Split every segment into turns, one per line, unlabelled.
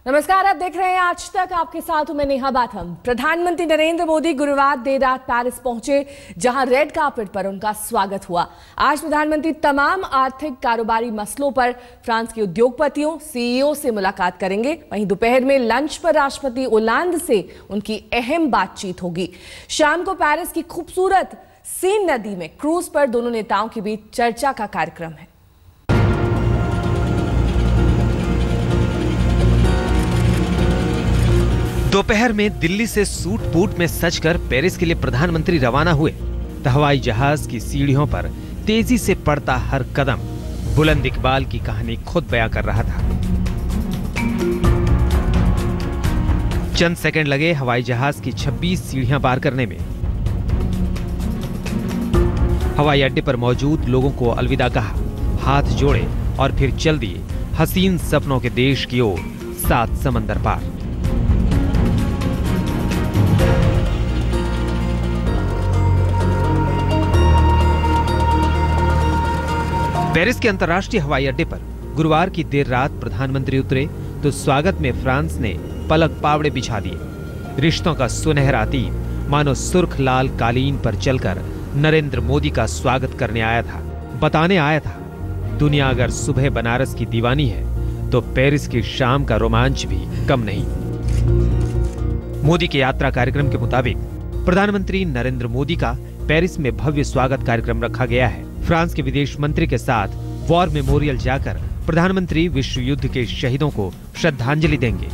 नमस्कार, आप देख रहे हैं आज तक। आपके साथ हूं मैं नेहा बाथम। प्रधानमंत्री नरेंद्र मोदी गुरुवार देर रात पेरिस पहुंचे, जहां रेड कार्पेट पर उनका स्वागत हुआ। आज प्रधानमंत्री तमाम आर्थिक कारोबारी मसलों पर फ्रांस के उद्योगपतियों, सीईओ से मुलाकात करेंगे। वहीं दोपहर में लंच पर राष्ट्रपति ओलांद से उनकी अहम बातचीत होगी। शाम को पेरिस की खूबसूरत सीन नदी में क्रूज पर दोनों नेताओं के बीच चर्चा का कार्यक्रम है।
दोपहर में दिल्ली से सूट बूट में सजकर पेरिस के लिए प्रधानमंत्री रवाना हुए तो हवाई जहाज की सीढ़ियों पर तेजी से पड़ता हर कदम बुलंद इकबाल की कहानी खुद बयां कर रहा था। चंद सेकंड लगे हवाई जहाज की 26 सीढ़ियां पार करने में। हवाई अड्डे पर मौजूद लोगों को अलविदा कहा, हाथ जोड़े और फिर चल दिए हसीन सपनों के देश की ओर, 7 समंदर पार। पेरिस के अंतर्राष्ट्रीय हवाई अड्डे पर गुरुवार की देर रात प्रधानमंत्री उतरे तो स्वागत में फ्रांस ने पलक पावड़े बिछा दिए। रिश्तों का सुनहरा तीर मानो सुर्ख लाल कालीन पर चलकर नरेंद्र मोदी का स्वागत करने आया था, बताने आया था दुनिया अगर सुबह बनारस की दीवानी है तो पेरिस की शाम का रोमांच भी कम नहीं। मोदी के यात्रा कार्यक्रम के मुताबिक प्रधानमंत्री नरेंद्र मोदी का पेरिस में भव्य स्वागत कार्यक्रम रखा गया है। फ्रांस के विदेश मंत्री के साथ वॉर मेमोरियल जाकर प्रधानमंत्री विश्व युद्ध के शहीदों को श्रद्धांजलि देंगे।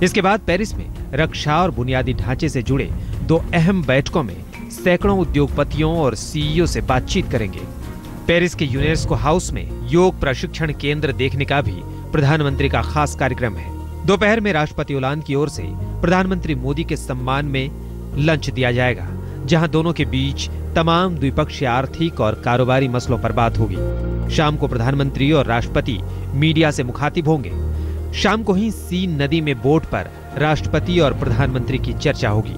इसके बाद पेरिस में रक्षा और बुनियादी ढांचे से जुड़े 2 अहम बैठकों में सैकड़ों उद्योगपतियों और सीईओ से बातचीत करेंगे। पेरिस के यूनेस्को हाउस में योग प्रशिक्षण केंद्र देखने का भी प्रधानमंत्री का खास कार्यक्रम है। दोपहर में राष्ट्रपति ओलांद की ओर से प्रधानमंत्री मोदी के सम्मान में लंच दिया जाएगा, जहां दोनों के बीच तमाम द्विपक्षीय आर्थिक और कारोबारी मसलों पर बात होगी। शाम को प्रधानमंत्री और राष्ट्रपति मीडिया से मुखातिब होंगे। शाम को ही सीन नदी में बोट पर राष्ट्रपति और प्रधानमंत्री की चर्चा होगी।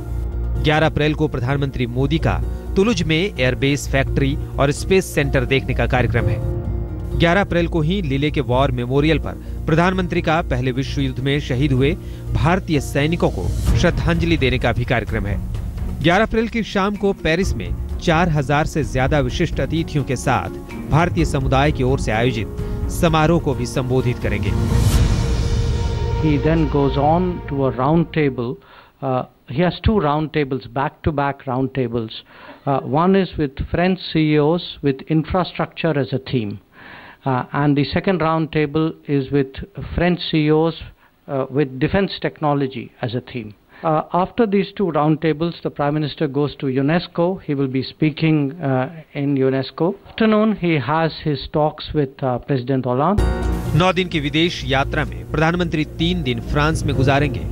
11 अप्रैल को प्रधानमंत्री मोदी का तुलुज में एयरबेस फैक्ट्री और स्पेस सेंटर देखने का कार्यक्रम है। 11 अप्रैल को ही लीले के वॉर मेमोरियल पर प्रधानमंत्री का पहले विश्व युद्ध में शहीद हुए भारतीय सैनिकों को श्रद्धांजलि देने का भी कार्यक्रम है। 11 अप्रैल की शाम को पेरिस में 4000 से ज्यादा विशिष्ट अतिथियों के साथ भारतीय समुदाय की ओर से आयोजित समारोह को भी संबोधित करेंगे।
He then goes on to a round table. He has 2 round tables, back-to-back round tables. One is with French CEOs with infrastructure as a theme, and the second round table is with French CEOs with defense technology as a theme. After these 2 round tables, the Prime Minister goes to UNESCO. He will be speaking in UNESCO. Afternoon, he has his talks with President Hollande.
9 दिन की विदेश यात्रा में प्रधानमंत्री 3 दिन France में गुजारेंगे।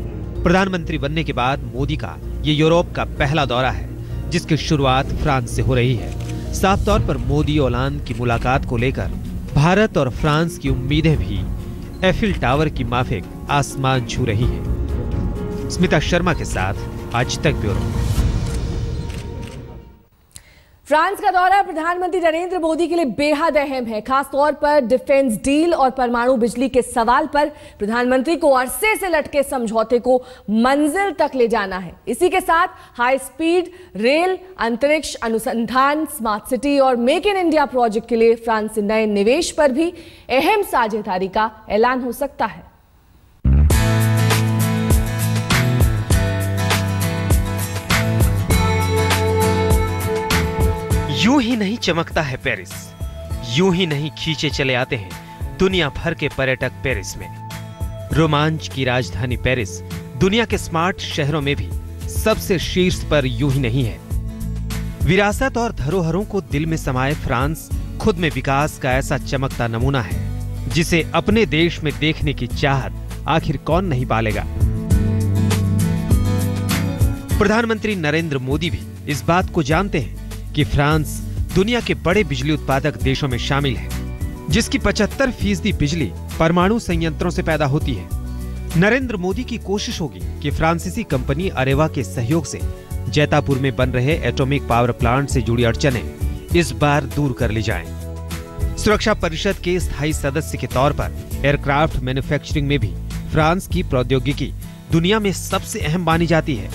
प्रधानमंत्री बनने के बाद मोदी का ये यूरोप का पहला दौरा है, जिसकी शुरुआत फ्रांस से हो रही है। साफ तौर पर मोदी ओलांद की मुलाकात को लेकर भारत और फ्रांस की उम्मीदें भी एफिल टावर की माफिक आसमान छू रही है। स्मिता शर्मा के साथ आज तक ब्यूरो।
फ्रांस का दौरा प्रधानमंत्री नरेंद्र मोदी के लिए बेहद अहम है। खास तौर पर डिफेंस डील और परमाणु बिजली के सवाल पर प्रधानमंत्री को अरसे से लटके समझौते को मंजिल तक ले जाना है। इसी के साथ हाई स्पीड रेल, अंतरिक्ष अनुसंधान, स्मार्ट सिटी और मेक इन इंडिया प्रोजेक्ट के लिए फ्रांस से नए निवेश पर भी अहम साझेदारी का ऐलान हो सकता है।
यूं ही नहीं चमकता है पेरिस, यूं ही नहीं खींचे चले आते हैं दुनिया भर के पर्यटक पेरिस में। रोमांच की राजधानी पेरिस दुनिया के स्मार्ट शहरों में भी सबसे शीर्ष पर यूं ही नहीं है। विरासत और धरोहरों को दिल में समाये फ्रांस खुद में विकास का ऐसा चमकता नमूना है, जिसे अपने देश में देखने की चाहत आखिर कौन नहीं पालेगा। प्रधानमंत्री नरेंद्र मोदी भी इस बात को जानते हैं कि फ्रांस दुनिया के बड़े बिजली उत्पादक देशों में शामिल है, जिसकी 75% बिजली परमाणु संयंत्रों से पैदा होती है। नरेंद्र मोदी की कोशिश होगी कि फ्रांसीसी कंपनी अरेवा के सहयोग से जैतापुर में बन रहे एटॉमिक पावर प्लांट से जुड़ी अड़चनें इस बार दूर कर ली जाएं। सुरक्षा परिषद के स्थायी सदस्य के तौर पर एयरक्राफ्ट मैन्युफैक्चरिंग में भी फ्रांस की प्रौद्योगिकी दुनिया में सबसे अहम मानी जाती है।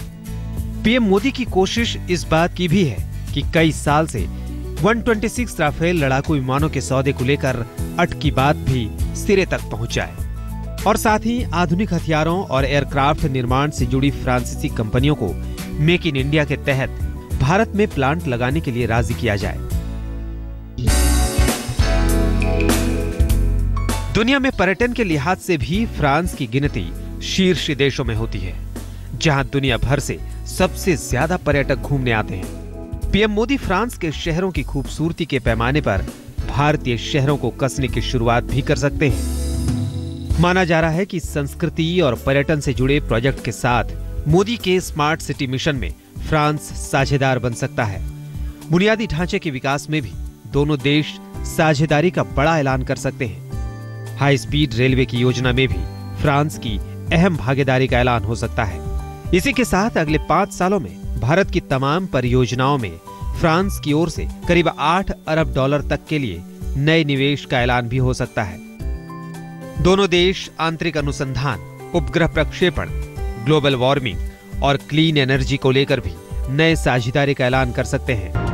पीएम मोदी की कोशिश इस बात की भी है कि कई साल से 126 राफेल लड़ाकू विमानों के सौदे को लेकर अटकी बात भी सिरे तक पहुंच जाए और साथ ही आधुनिक हथियारों और एयरक्राफ्ट निर्माण से जुड़ी फ्रांसीसी कंपनियों को मेक इन इंडिया के तहत भारत में प्लांट लगाने के लिए राजी किया जाए। दुनिया में पर्यटन के लिहाज से भी फ्रांस की गिनती शीर्ष देशों में होती है, जहां दुनिया भर से सबसे ज्यादा पर्यटक घूमने आते हैं। पीएम मोदी फ्रांस के शहरों की खूबसूरती के पैमाने पर भारतीय शहरों को कसने की शुरुआत भी कर सकते हैं। माना जा रहा है कि संस्कृति और पर्यटन से जुड़े प्रोजेक्ट के साथ मोदी के स्मार्ट सिटी मिशन में फ्रांस साझेदार बन सकता है। बुनियादी ढांचे के विकास में भी दोनों देश साझेदारी का बड़ा ऐलान कर सकते हैं। हाई स्पीड रेलवे की योजना में भी फ्रांस की अहम भागीदारी का ऐलान हो सकता है। इसी के साथ अगले 5 सालों में भारत की तमाम परियोजनाओं में फ्रांस की ओर से करीब $8 अरब तक के लिए नए निवेश का ऐलान भी हो सकता है। दोनों देश आंतरिक अनुसंधान, उपग्रह प्रक्षेपण, ग्लोबल वार्मिंग और क्लीन एनर्जी को लेकर भी नए साझेदारी का ऐलान कर सकते हैं।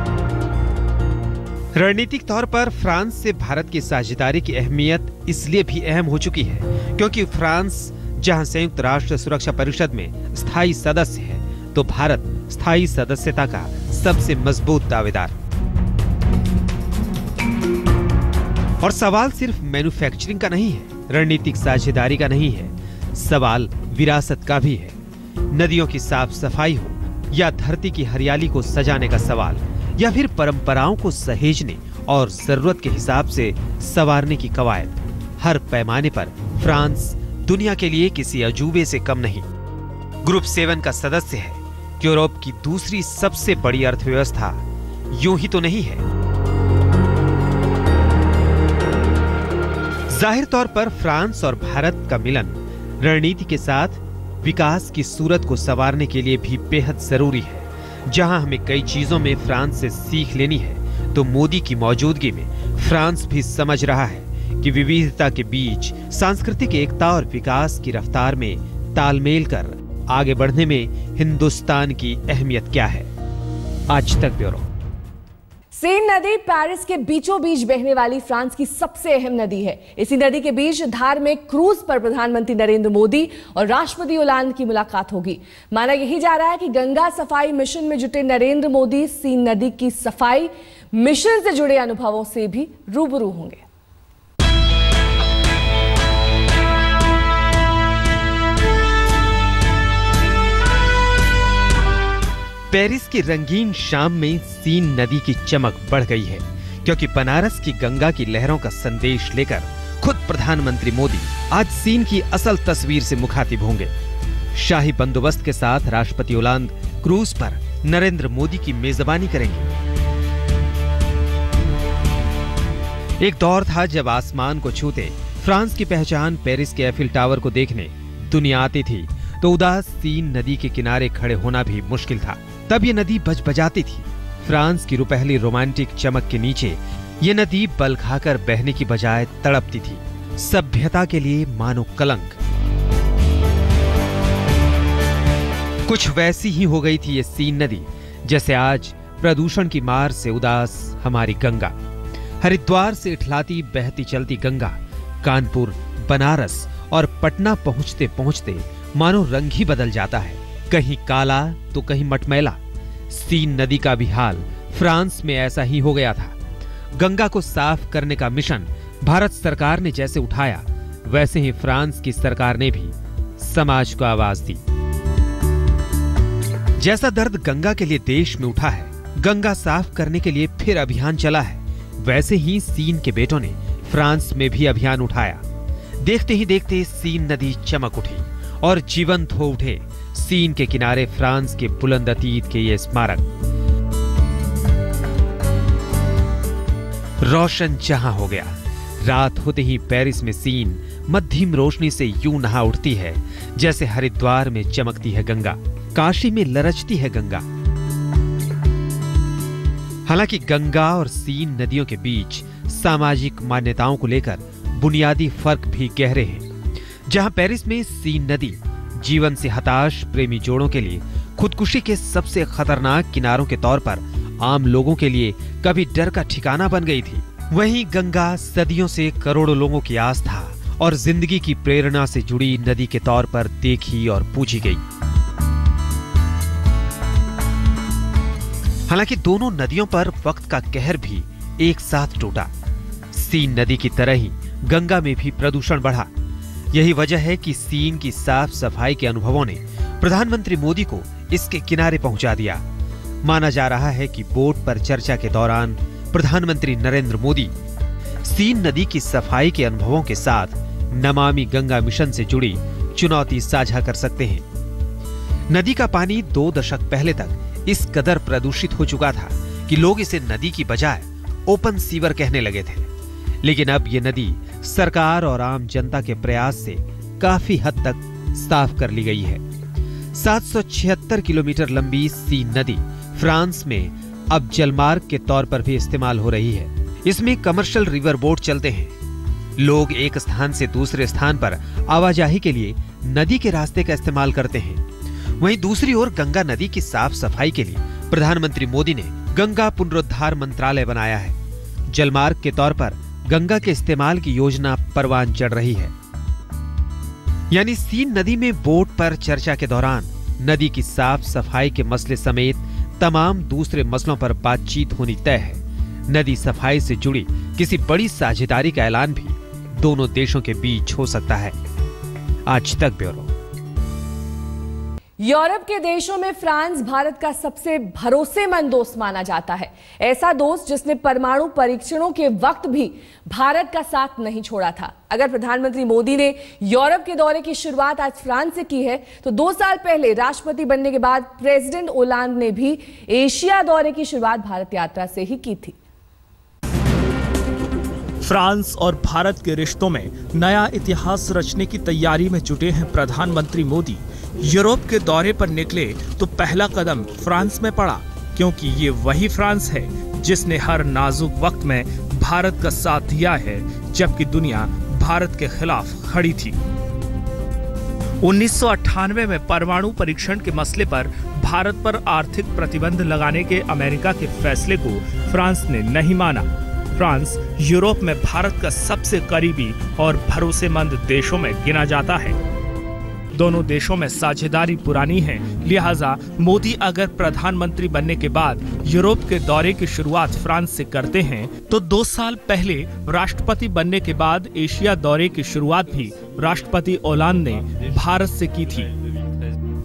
रणनीतिक तौर पर फ्रांस से भारत की साझेदारी की अहमियत इसलिए भी अहम हो चुकी है क्योंकि फ्रांस जहां संयुक्त राष्ट्र सुरक्षा परिषद में स्थायी सदस्य है, तो भारत स्थायी सदस्यता का सबसे मजबूत दावेदार। और सवाल सिर्फ मैन्युफैक्चरिंग का नहीं है, रणनीतिक साझेदारी का नहीं है, सवाल विरासत का भी है। नदियों की साफ सफाई हो या धरती की हरियाली को सजाने का सवाल, या फिर परंपराओं को सहेजने और जरूरत के हिसाब से संवारने की कवायद, हर पैमाने पर फ्रांस दुनिया के लिए किसी अजूबे से कम नहीं। ग्रुप 7 का सदस्य है, यूरोप की दूसरी सबसे बड़ी अर्थव्यवस्था यूं ही तो नहीं है। जाहिर तौर पर फ्रांस और भारत का मिलन रणनीति के साथ विकास की सूरत को संवारने के लिए भी बेहद जरूरी है। जहां हमें कई चीजों में फ्रांस से सीख लेनी है, तो मोदी की मौजूदगी में फ्रांस भी समझ रहा है कि विविधता के बीच सांस्कृतिक एकता और विकास की रफ्तार में तालमेल कर आगे बढ़ने में हिंदुस्तान की अहमियत क्या है। आज तक ब्यूरो।
सीन नदी पेरिस के बीचों बीच बहने वाली फ्रांस की सबसे अहम नदी है। इसी नदी के बीच धार्मिक क्रूज पर प्रधानमंत्री नरेंद्र मोदी और राष्ट्रपति होलांद की मुलाकात होगी। माना यही जा रहा है कि गंगा सफाई मिशन में जुटे नरेंद्र मोदी सीन नदी की सफाई मिशन से जुड़े अनुभवों से भी रूबरू होंगे।
पेरिस की रंगीन शाम में सीन नदी की चमक बढ़ गई है क्योंकि बनारस की गंगा की लहरों का संदेश लेकर खुद प्रधानमंत्री मोदी आज सीन की असल तस्वीर से मुखातिब होंगे। शाही बंदोबस्त के साथ राष्ट्रपति होलांद क्रूज पर नरेंद्र मोदी की मेजबानी करेंगे। एक दौर था जब आसमान को छूते फ्रांस की पहचान पेरिस के एफिल टावर को देखने दुनिया आती थी, तो उदास सीन नदी के किनारे खड़े होना भी मुश्किल था। तब ये नदी बजबजाती थी। फ्रांस की रुपहली रोमांटिक चमक के नीचे ये नदी बल खाकर बहने की बजाय तड़पती थी, सभ्यता के लिए मानो कलंक। कुछ वैसी ही हो गई थी ये सीन नदी जैसे आज प्रदूषण की मार से उदास हमारी गंगा। हरिद्वार से इठलाती बहती चलती गंगा कानपुर, बनारस और पटना पहुंचते पहुंचते मानो रंग ही बदल जाता है, कहीं काला तो कहीं मटमैला। सीन नदी का भी हाल फ्रांस में ऐसा ही हो गया था। गंगा को साफ करने का मिशन भारत सरकार ने जैसे उठाया, वैसे ही फ्रांस की सरकार ने भी समाज को आवाज दी। जैसा दर्द गंगा के लिए देश में उठा है, गंगा साफ करने के लिए फिर अभियान चला है, वैसे ही सीन के बेटों ने फ्रांस में भी अभियान उठाया। देखते ही देखते सीन नदी चमक उठी और जीवंत हो उठे सीन के किनारे फ्रांस के बुलंद अतीत के ये स्मारक। रोशन जहां हो गया। रात होते ही पेरिस में सीन मध्यम रोशनी से यूं नहा उठती है जैसे हरिद्वार में चमकती है गंगा, काशी में लरचती है गंगा। हालांकि गंगा और सीन नदियों के बीच सामाजिक मान्यताओं को लेकर बुनियादी फर्क भी गहरे हैं। जहां पेरिस में सीन नदी जीवन से हताश प्रेमी जोड़ों के लिए खुदकुशी के सबसे खतरनाक किनारों के तौर पर आम लोगों के लिए कभी डर का ठिकाना बन गई थी, वहीं गंगा सदियों से करोड़ों लोगों की आस्था और जिंदगी की प्रेरणा से जुड़ी नदी के तौर पर देखी और पूजी गई। हालांकि दोनों नदियों पर वक्त का कहर भी एक साथ टूटा। सीन नदी की तरह ही गंगा में भी प्रदूषण बढ़ा। यही वजह है कि सीन की साफ सफाई के अनुभवों ने प्रधानमंत्री मोदी को इसके किनारे पहुंचा दिया। माना जा रहा है कि बोट पर चर्चा के दौरान प्रधानमंत्री नरेंद्र मोदी सीन नदी की सफाई के अनुभवों के साथ नमामि गंगा मिशन से जुड़ी चुनौती साझा कर सकते हैं। नदी का पानी 2 दशक पहले तक इस कदर प्रदूषित हो चुका था कि लोग इसे नदी की बजाय ओपन सीवर कहने लगे थे, लेकिन अब ये नदी सरकार और आम जनता के प्रयास से काफी हद तक साफ कर ली गई है। 776 किलोमीटर लंबी सीन नदी फ्रांस में अब जलमार्ग के तौर पर भी इस्तेमाल हो रही है। इसमें कमर्शियल रिवर बोट चलते हैं। लोग एक स्थान से दूसरे स्थान पर आवाजाही के लिए नदी के रास्ते का इस्तेमाल करते हैं। वहीं दूसरी ओर गंगा नदी की साफ सफाई के लिए प्रधानमंत्री मोदी ने गंगा पुनरुद्धार मंत्रालय बनाया है। जलमार्ग के तौर पर गंगा के इस्तेमाल की योजना परवान चढ़ रही है। यानी सीन नदी में बोट पर चर्चा के दौरान नदी की साफ सफाई के मसले समेत तमाम दूसरे मसलों पर बातचीत होनी तय है। नदी सफाई से जुड़ी किसी बड़ी साझेदारी का ऐलान भी दोनों देशों के बीच हो सकता है। आज तक ब्यूरो।
यूरोप के देशों में फ्रांस भारत का सबसे भरोसेमंद दोस्त माना जाता है। ऐसा दोस्त जिसने परमाणु परीक्षणों के वक्त भी भारत का साथ नहीं छोड़ा था। अगर प्रधानमंत्री मोदी ने यूरोप के दौरे की शुरुआत आज फ्रांस से की है, तो 2 साल पहले राष्ट्रपति बनने के बाद प्रेसिडेंट ओलांद ने भी एशिया दौरे की शुरुआत भारत यात्रा से ही की थी।
फ्रांस और भारत के रिश्तों में नया इतिहास रचने की तैयारी में जुटे हैं प्रधानमंत्री मोदी। यूरोप के दौरे पर निकले तो पहला कदम फ्रांस में पड़ा, क्योंकि ये वही फ्रांस है जिसने हर नाजुक वक्त में भारत का साथ दिया है, जबकि दुनिया भारत के खिलाफ खड़ी थी। 1998 में परमाणु परीक्षण के मसले पर भारत पर आर्थिक प्रतिबंध लगाने के अमेरिका के फैसले को फ्रांस ने नहीं माना। फ्रांस यूरोप में भारत का सबसे करीबी और भरोसेमंद देशों में गिना जाता है। दोनों देशों में साझेदारी पुरानी है, लिहाजा मोदी अगर प्रधानमंत्री बनने के बाद यूरोप के दौरे की शुरुआत फ्रांस से करते हैं, तो 2 साल पहले राष्ट्रपति बनने के बाद एशिया दौरे की शुरुआत भी राष्ट्रपति ओलांद ने भारत से की थी।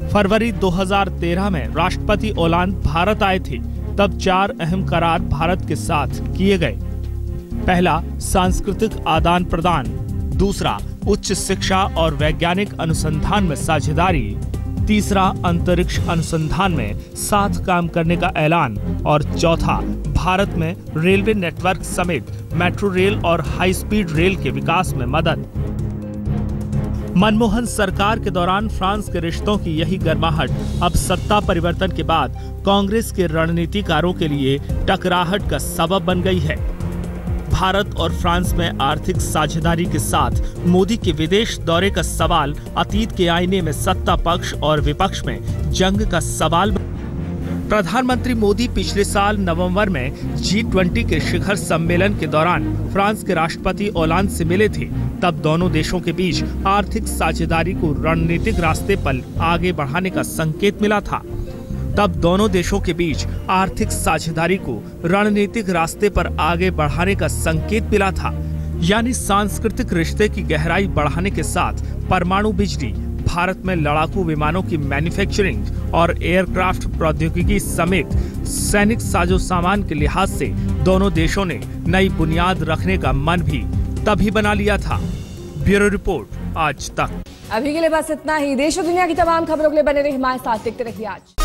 फरवरी 2013 में राष्ट्रपति ओलांद भारत आए थे। तब 4 अहम करार भारत के साथ किए गए। पहला, सांस्कृतिक आदान प्रदान। दूसरा, उच्च शिक्षा और वैज्ञानिक अनुसंधान में साझेदारी। तीसरा, अंतरिक्ष अनुसंधान में साथ काम करने का ऐलान। और चौथा, भारत में रेलवे नेटवर्क समेत मेट्रो रेल और हाई स्पीड रेल के विकास में मदद। मनमोहन सरकार के दौरान फ्रांस के रिश्तों की यही गर्माहट अब सत्ता परिवर्तन के बाद कांग्रेस के रणनीतिकारों के लिए टकराहट का सबब बन गई है। भारत और फ्रांस में आर्थिक साझेदारी के साथ मोदी के विदेश दौरे का सवाल अतीत के आईने में सत्ता पक्ष और विपक्ष में जंग का सवाल। प्रधानमंत्री मोदी पिछले साल नवंबर में G20 के शिखर सम्मेलन के दौरान फ्रांस के राष्ट्रपति ओलांद से मिले थे। तब दोनों देशों के बीच आर्थिक साझेदारी को रणनीतिक रास्ते पर आगे बढ़ाने का संकेत मिला था। तब दोनों देशों के बीच आर्थिक साझेदारी को रणनीतिक रास्ते पर आगे बढ़ाने का संकेत मिला था। यानी सांस्कृतिक रिश्ते की गहराई बढ़ाने के साथ परमाणु बिजली, भारत में लड़ाकू विमानों की मैन्युफैक्चरिंग और एयरक्राफ्ट प्रौद्योगिकी समेत सैनिक साजो सामान के लिहाज से दोनों देशों ने नई बुनियाद रखने का मन भी तभी बना लिया था। ब्यूरो रिपोर्ट, आज तक।
अभी के लिए बस इतना ही। देश और दुनिया की तमाम खबरों के लिए बने रहिए हमारे साथ। देखते रहिए आज।